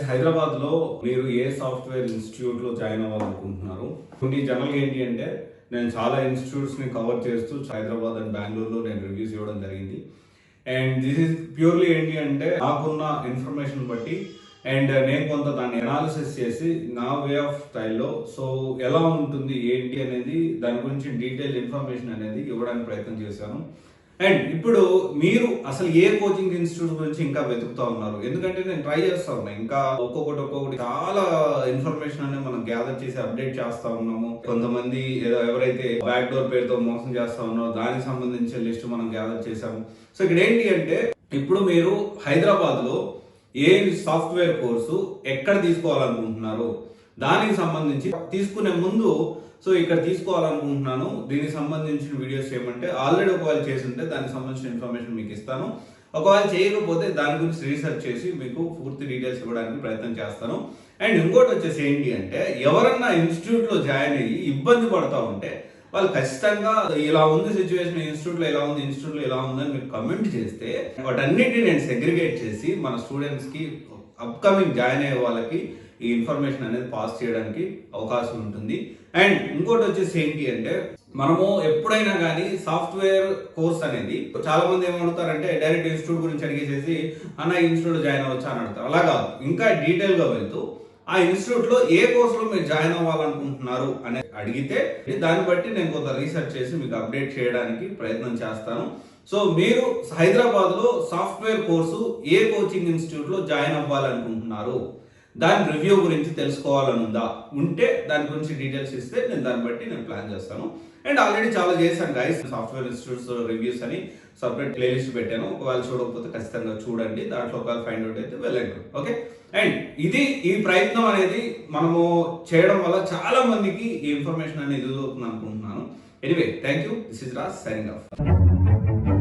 హైదరాబాద్ లో మీరు ఏ software institute లో జాయిన్ అవ్వాలనుకుంటున్నారు? కొన్ని జనరల్ ఏంటి అంటే నేను చాలా ఇన్స్టిట్యూట్స్ ని కవర్ చేస్తూ హైదరాబాద్ అండ్ బెంగళూరులో నేను రివ్యూస్ ఇవ్వడం జరిగింది. అండ్ దిస్ ఇస్ ప్యూర్లీ ఏంటి అంటే నాకున్న ఇన్ఫర్మేషన్ బట్టి అండ్ నేను కొంత దాన్ని అనాలిసిస్ చేసి నా వే ఆఫ్ స్టైల్లో సో ఎలా ఉంటుంది ఏంటి అనేది దాని గురించి డీటెయిల్ ఇన్ఫర్మేషన్ అనేది ఇవ్వడానికి ప్రయత్నం చేశాను. అండ్ ఇప్పుడు మీరు అసలు ఏ కోచింగ్ ఇన్స్టిట్యూట్ గురించి ఇంకా వెతుకుతా ఉన్నారు? ఎందుకంటే నేను ట్రై చేస్తా ఉన్నా, ఇంకా ఒక్కొక్కటి చాలా ఇన్ఫర్మేషన్ అనేది మనం గ్యాదర్ చేసి అప్డేట్ చేస్తా ఉన్నాము. కొంతమంది ఎవరైతే బ్యాక్ డోర్ పేరుతో మోసం చేస్తా ఉన్నారో దానికి సంబంధించిన లిస్ట్ మనం గ్యాదర్ చేసాము. సో ఇక్కడ ఏంటి అంటే ఇప్పుడు మీరు హైదరాబాద్ లో ఏ సాఫ్ట్వేర్ కోర్సు ఎక్కడ తీసుకోవాలనుకుంటున్నారు దానికి సంబంధించి తీసుకునే ముందు సో ఇక్కడ తీసుకోవాలనుకుంటున్నాను, దీనికి సంబంధించిన వీడియోస్ ఏమంటే ఆల్రెడీ ఒకవేళ చేసి ఉంటే దానికి సంబంధించిన ఇన్ఫర్మేషన్ మీకు ఇస్తాను. ఒకవేళ చేయకపోతే దాని గురించి రీసెర్చ్ చేసి మీకు పూర్తి డీటెయిల్స్ ఇవ్వడానికి ప్రయత్నం చేస్తాను. అండ్ ఇంకోటి వచ్చేసి ఏంటి అంటే ఎవరన్నా ఇన్స్టిట్యూట్ లో జాయిన్ అయ్యి ఇబ్బంది పడతా ఉంటే వాళ్ళు ఖచ్చితంగా ఇలా ఉంది సిచ్యువేషన్, ఇన్స్టిట్యూట్ లో ఇలా ఉంది, ఇన్స్టిట్యూట్ లో ఇలా ఉందని మీరు కమెంట్ చేస్తే వాటన్నిటిని నేను సెగ్రిగేట్ చేసి మన స్టూడెంట్స్ కి అప్కమింగ్ జాయిన్ అయ్యే వాళ్ళకి ఈ ఇన్ఫర్మేషన్ అనేది పాస్ చేయడానికి అవకాశం ఉంటుంది. అండ్ ఇంకోటి వచ్చేసి ఏంటి అంటే మనము ఎప్పుడైనా కానీ సాఫ్ట్వేర్ కోర్స్ అనేది చాలా మంది ఏమడుతారంటే డైరెక్ట్ ఇన్స్టిట్యూట్ గురించి అడిగేసేసి అన్న ఇన్స్టిట్యూట్ జాయిన్ అవ్వచ్చా అని అడుగుతారు. అలా కాదు, ఇంకా డీటెయిల్ గా వెళ్తూ ఆ ఇన్స్టిట్యూట్ లో ఏ కోర్సులో మీరు జాయిన్ అవ్వాలనుకుంటున్నారు అని అడిగితే దాన్ని బట్టి నేను కొంత రీసెర్చ్ చేసి మీకు అప్డేట్ చేయడానికి ప్రయత్నం చేస్తాను. సో మీరు హైదరాబాద్ లో సాఫ్ట్వేర్ కోర్సు ఏ కోచింగ్ ఇన్స్టిట్యూట్ లో జాయిన్ అవ్వాలనుకుంటున్నారు, దాని రివ్యూ గురించి తెలుసుకోవాలని ఉంటే దాని గురించి డీటెయిల్స్ ఇస్తే నేను దాన్ని బట్టి నేను ప్లాన్ చేస్తాను. అండ్ ఆల్రెడీ చాలా చేశాను గైస్, సాఫ్ట్వేర్ ఇన్స్టిట్యూట్స్ రివ్యూస్ అని సపరేట్ ప్లేలిస్ట్ పెట్టాను. ఒకవేళ చూడకపోతే ఖచ్చితంగా చూడండి, దాంట్లో ఒకవేళ ఫైండ్ అవుట్ అయితే వెళ్ళండి. ఓకే, అండ్ ఈ ప్రయత్నం అనేది మనము చేయడం వల్ల చాలా మందికి ఈ ఇన్ఫర్మేషన్ అనేది యూజ్ అవుతుంది అనుకుంటున్నాను. Anyway, thank you. This is Raj signing off.